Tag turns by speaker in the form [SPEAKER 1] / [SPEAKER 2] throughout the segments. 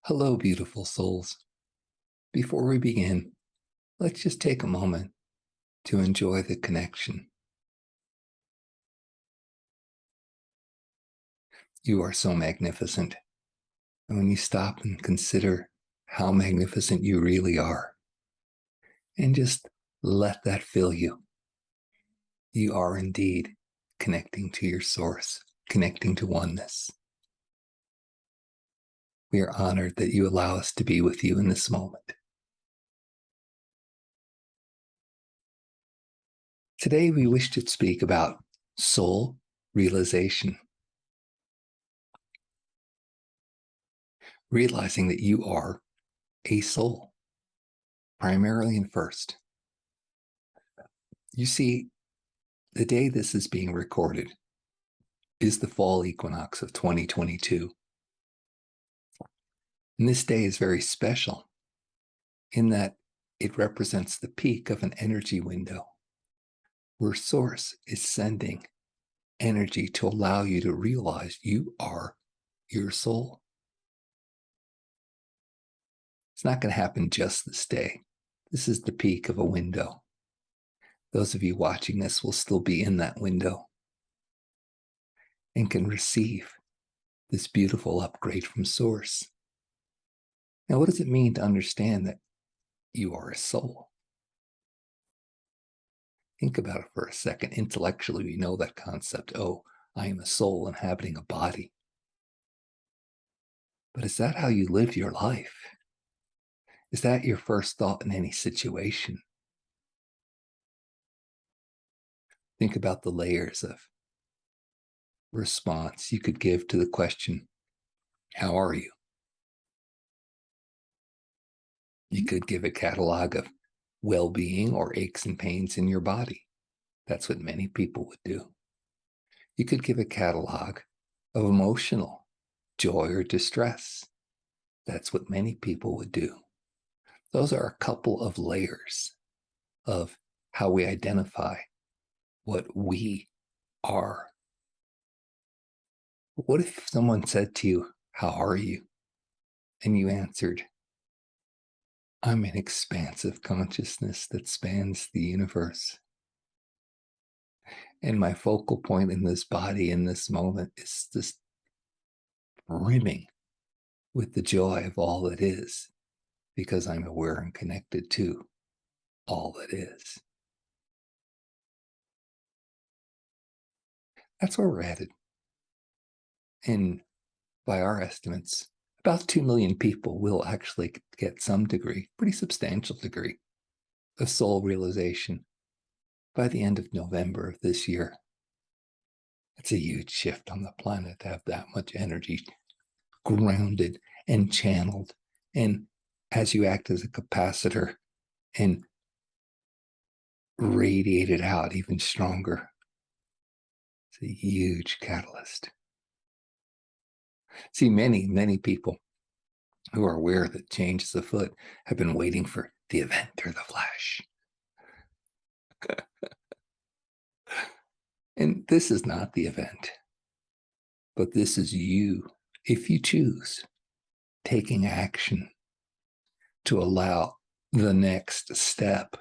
[SPEAKER 1] Hello, beautiful souls. Before we begin, let's just take a moment to enjoy the connection. You are so magnificent. And when you stop and consider how magnificent you really are, and just let that fill you, you are indeed connecting to your source, connecting to oneness. We are honored that you allow us to be with you in this moment. Today, we wish to speak about soul realization. Realizing that you are a soul, primarily and first. You see, the day this is being recorded is the fall equinox of 2022. And this day is very special in that it represents the peak of an energy window where Source is sending energy to allow you to realize you are your soul. It's not going to happen just this day. This is the peak of a window. Those of you watching this will still be in that window and can receive this beautiful upgrade from Source. Now, what does it mean to understand that you are a soul? Think about it for a second. Intellectually, we know that concept. Oh, I am a soul inhabiting a body. But is that how you live your life? Is that your first thought in any situation? Think about the layers of response you could give to the question, how are you? You could give a catalog of well-being or aches and pains in your body. That's what many people would do. You could give a catalog of emotional joy or distress. That's what many people would do. Those are a couple of layers of how we identify what we are. What if someone said to you, how are you? And you answered, I'm an expansive consciousness that spans the universe. And my focal point in this body in this moment is just brimming with the joy of all that is, because I'm aware and connected to all that is. That's where we're headed. And by our estimates, about 2 million people will actually get some degree, pretty substantial degree, of soul realization by the end of November of this year. It's a huge shift on the planet to have that much energy grounded and channeled. And as you act as a capacitor and radiate it out even stronger, it's a huge catalyst. See, many people who are aware that change is afoot have been waiting for the event or the flash. And this is not the event, but this is you, if you choose, taking action to allow the next step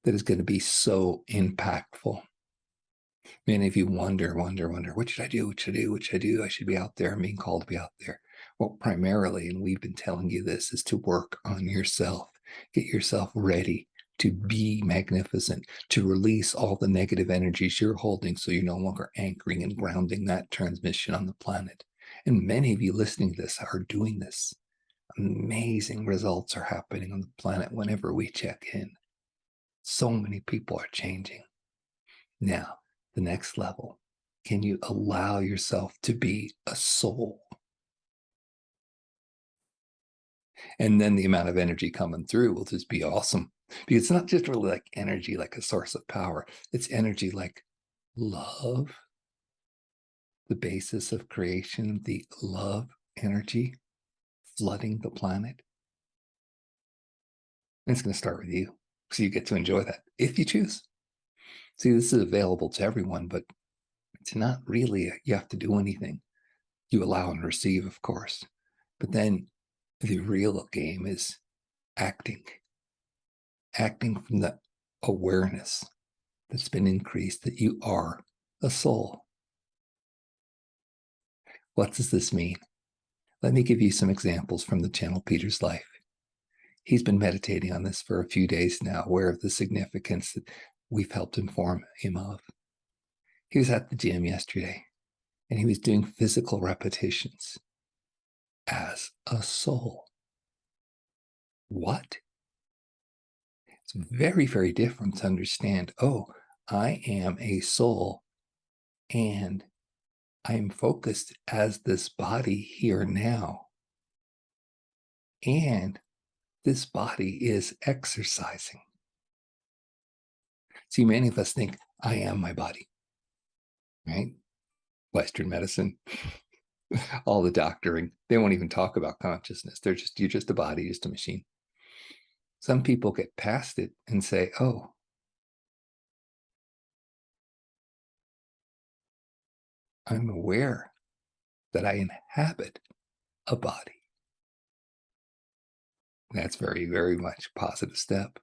[SPEAKER 1] that is going to be so impactful. Many of you wonder, what should I do? What should I do? What should I do? I should be out there. I'm being called to be out there. Well, primarily, and we've been telling you this, is to work on yourself. Get yourself ready to be magnificent, to release all the negative energies you're holding so you're no longer anchoring and grounding that transmission on the planet. And many of you listening to this are doing this. Amazing results are happening on the planet whenever we check in. So many people are changing. Now, the next level, can you allow yourself to be a soul? And then the amount of energy coming through will just be awesome. Because it's not just really like energy, like a source of power. It's energy like love, the basis of creation, the love energy flooding the planet. And it's going to start with you. So you get to enjoy that if you choose. See, this is available to everyone, but it's not really, you have to do anything. You allow and receive, of course. But then The real game is acting from the awareness that's been increased that you are a soul. What does this mean? Let me give you some examples from the channel Peter's life. He's been meditating on this for a few days now, aware of the significance that we've helped inform him of. He was at the gym yesterday, and he was doing physical repetitions as a soul. What? It's very, very different to understand, oh, I am a soul, and I'm focused as this body here now. And this body is exercising. See, many of us think, I am my body, right? Western medicine, all the doctoring, they won't even talk about consciousness. You're just a body, just a machine. Some people get past it and say, oh, I'm aware that I inhabit a body. That's very, very much a positive step.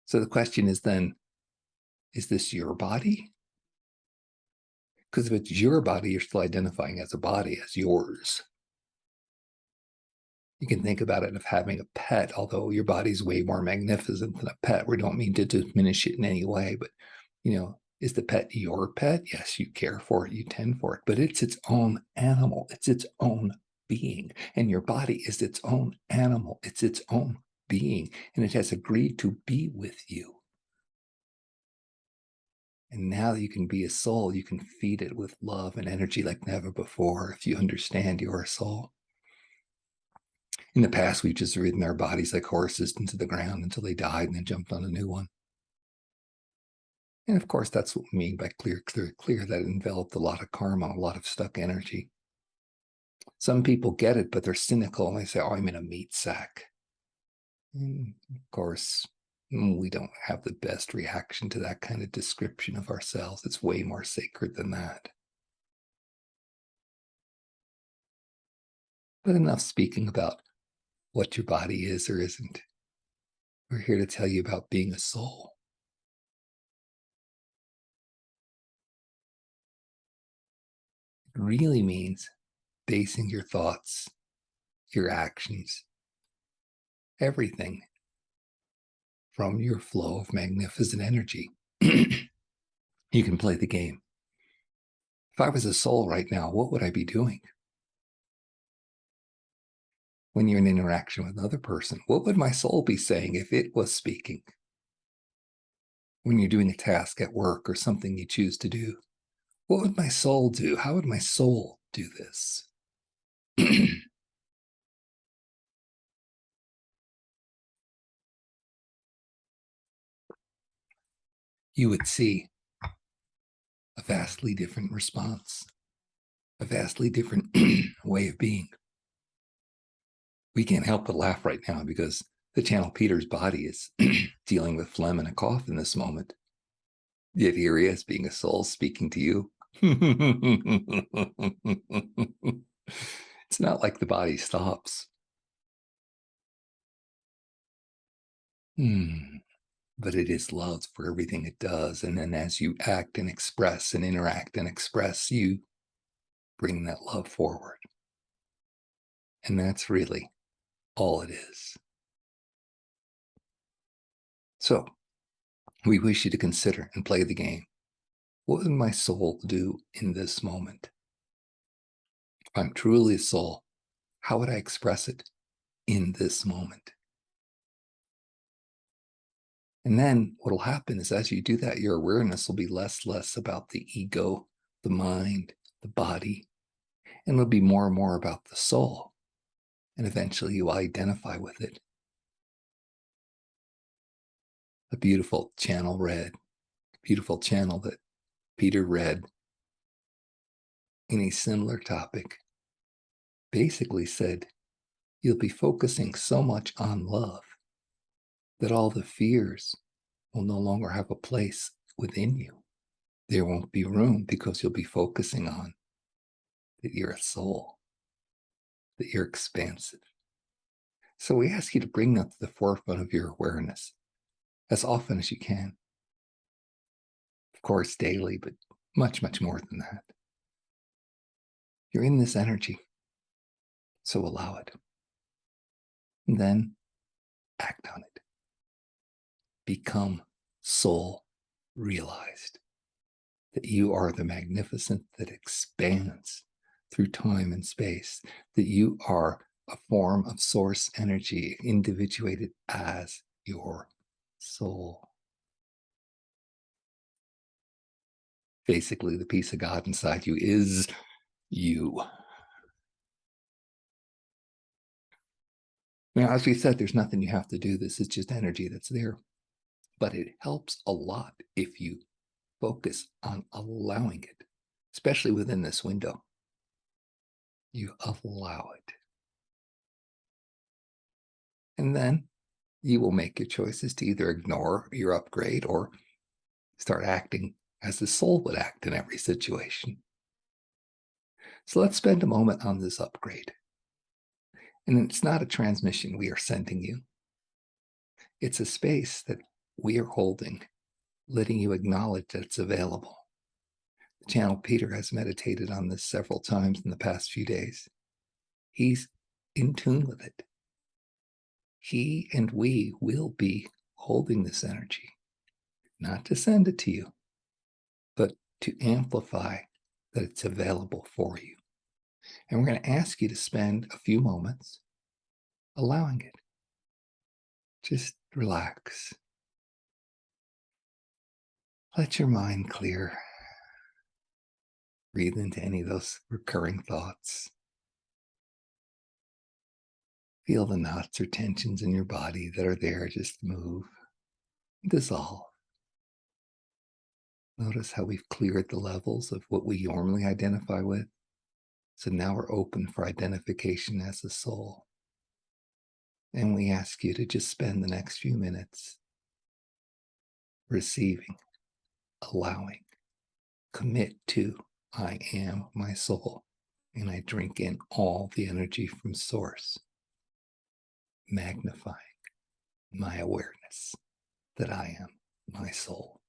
[SPEAKER 1] So the question is then, is this your body? Because if it's your body, you're still identifying as a body, as yours. You can think about it of having a pet, although your body's way more magnificent than a pet. We don't mean to diminish it in any way, but is the pet your pet? Yes, you care for it, you tend for it, but it's its own animal. It's its own being. And your body is its own animal. It's its own being. And it has agreed to be with you. And now that you can be a soul, you can feed it with love and energy like never before if you understand you're a soul. In the past, we've just ridden our bodies like horses into the ground until they died and then jumped on a new one. And of course, that's what we mean by clear, that enveloped a lot of karma, a lot of stuck energy. Some people get it, but they're cynical and they say, oh, I'm in a meat sack. And of course, we don't have the best reaction to that kind of description of ourselves. It's way more sacred than that. But enough speaking about what your body is or isn't. We're here to tell you about being a soul. It really means basing your thoughts, your actions, everything from your flow of magnificent energy. You can play the game. If I was a soul right now, what would I be doing? When you're in interaction with another person, what would my soul be saying if it was speaking? When you're doing a task at work or something you choose to do, what would my soul do? How would my soul do this? You would see a vastly different response, a vastly different way of being. We can't help but laugh right now because the channel Peter's body is dealing with phlegm and a cough in this moment. Yet here he is being a soul speaking to you. It's not like the body stops. But it is love for everything it does. And then as you act and express and interact and express, you bring that love forward. And that's really all it is. So we wish you to consider and play the game. What would my soul do in this moment? If I'm truly a soul, how would I express it in this moment? And then what will happen is as you do that, your awareness will be less about the ego, the mind, the body, and it'll be more and more about the soul. And eventually you will identify with it. A beautiful channel that Peter read in a similar topic basically said, you'll be focusing so much on love that all the fears will no longer have a place within you. There won't be room because you'll be focusing on that you're a soul. that you're expansive. So we ask you to bring that to the forefront of your awareness as often as you can. Of course, daily, but much, much more than that. You're in this energy, so allow it. And then act on it. Become soul realized that you are the magnificent that expands through time and space, that you are a form of source energy individuated as your soul. Basically, the peace of God inside you is you. Now, as we said, there's nothing you have to do. This is just energy that's there. But it helps a lot if you focus on allowing it, especially within this window. You allow it. And then you will make your choices to either ignore your upgrade or start acting as the soul would act in every situation. So let's spend a moment on this upgrade. And it's not a transmission we are sending you. It's a space that we are holding, letting you acknowledge that it's available. The channel Peter has meditated on this several times in the past few days. He's in tune with it. He and we will be holding this energy, not to send it to you, but to amplify that it's available for you. And we're going to ask you to spend a few moments allowing it. Just relax. Let your mind clear. Breathe into any of those recurring thoughts. Feel the knots or tensions in your body that are there. Just move, dissolve. Notice how we've cleared the levels of what we normally identify with. So now we're open for identification as a soul. And we ask you to just spend the next few minutes receiving, allowing, commit to, I am my soul. And I drink in all the energy from source, magnifying my awareness that I am my soul.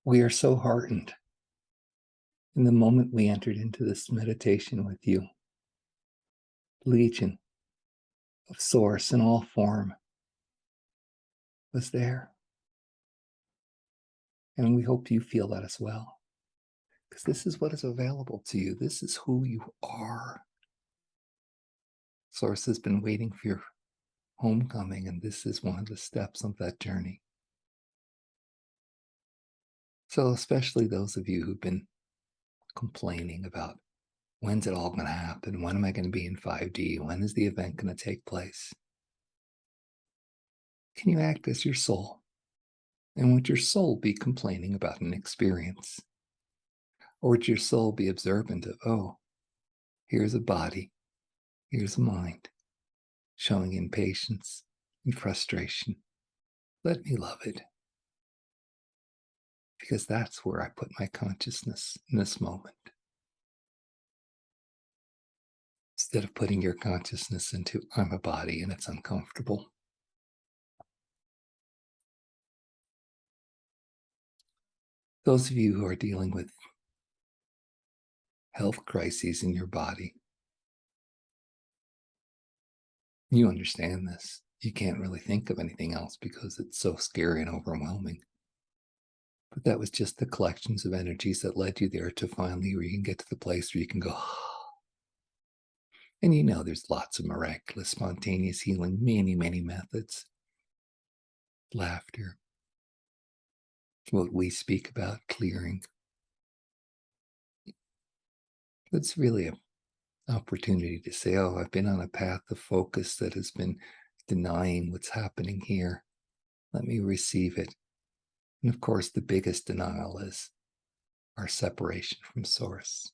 [SPEAKER 1] We are so heartened. In the moment we entered into this meditation with you, Legion of Source in all form was there. And we hope you feel that as well, because this is what is available to you. This is who you are. Source has been waiting for your homecoming, and this is one of the steps of that journey. So especially those of you who've been complaining about, when's it all going to happen? When am I going to be in 5D? When is the event going to take place? Can you act as your soul? And would your soul be complaining about an experience? Or would your soul be observant of, oh, here's a body, here's a mind, showing impatience and frustration. Let me love it. Because that's where I put my consciousness in this moment. Instead of putting your consciousness into, I'm a body and it's uncomfortable. Those of you who are dealing with health crises in your body, you understand this. You can't really think of anything else because it's so scary and overwhelming. But that was just the collections of energies that led you there to finally where you can get to the place where you can go, and you know there's lots of miraculous, spontaneous healing, many, many methods. Laughter, what we speak about, clearing. It's really an opportunity to say, oh, I've been on a path of focus that has been denying what's happening here. Let me receive it. And of course, the biggest denial is our separation from Source,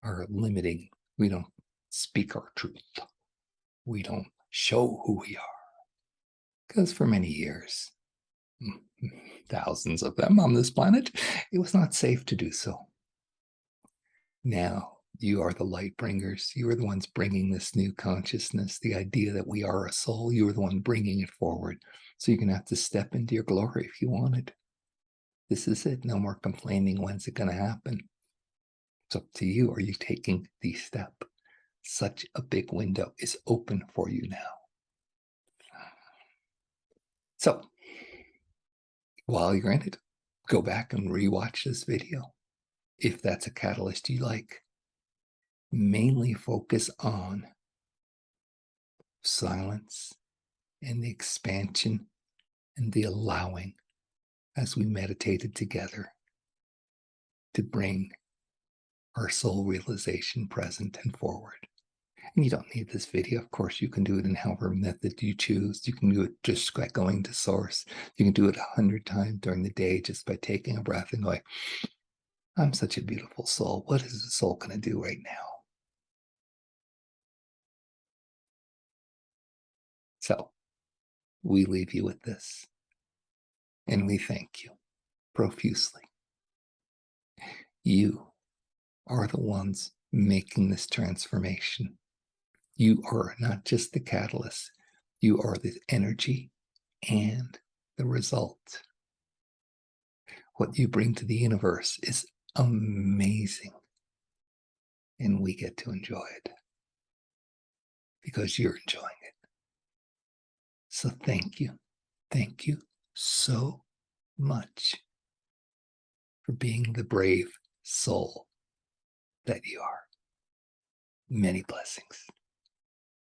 [SPEAKER 1] our limiting. We don't speak our truth. We don't show who we are. Because for many years, thousands of them on this planet, it was not safe to do so. Now, you are the light bringers. You are the ones bringing this new consciousness, the idea that we are a soul. You are the one bringing it forward. So you're going to have to step into your glory if you want it. This is it. No more complaining. When's it going to happen? It's up to you. Are you taking the step? Such a big window is open for you now. So, while you're in it, go back and rewatch this video. If that's a catalyst you like, mainly focus on silence and the expansion and the allowing as we meditated together to bring our soul realization present and forward. And you don't need this video. Of course, you can do it in however method you choose. You can do it just by going to Source. You can do it 100 times during the day just by taking a breath and going, I'm such a beautiful soul. What is the soul going to do right now? So we leave you with this, and we thank you profusely. You are the ones making this transformation. You are not just the catalyst, you are the energy and the result. What you bring to the universe is amazing, and we get to enjoy it because you're enjoying it. So thank you. Thank you so much for being the brave soul that you are. Many blessings.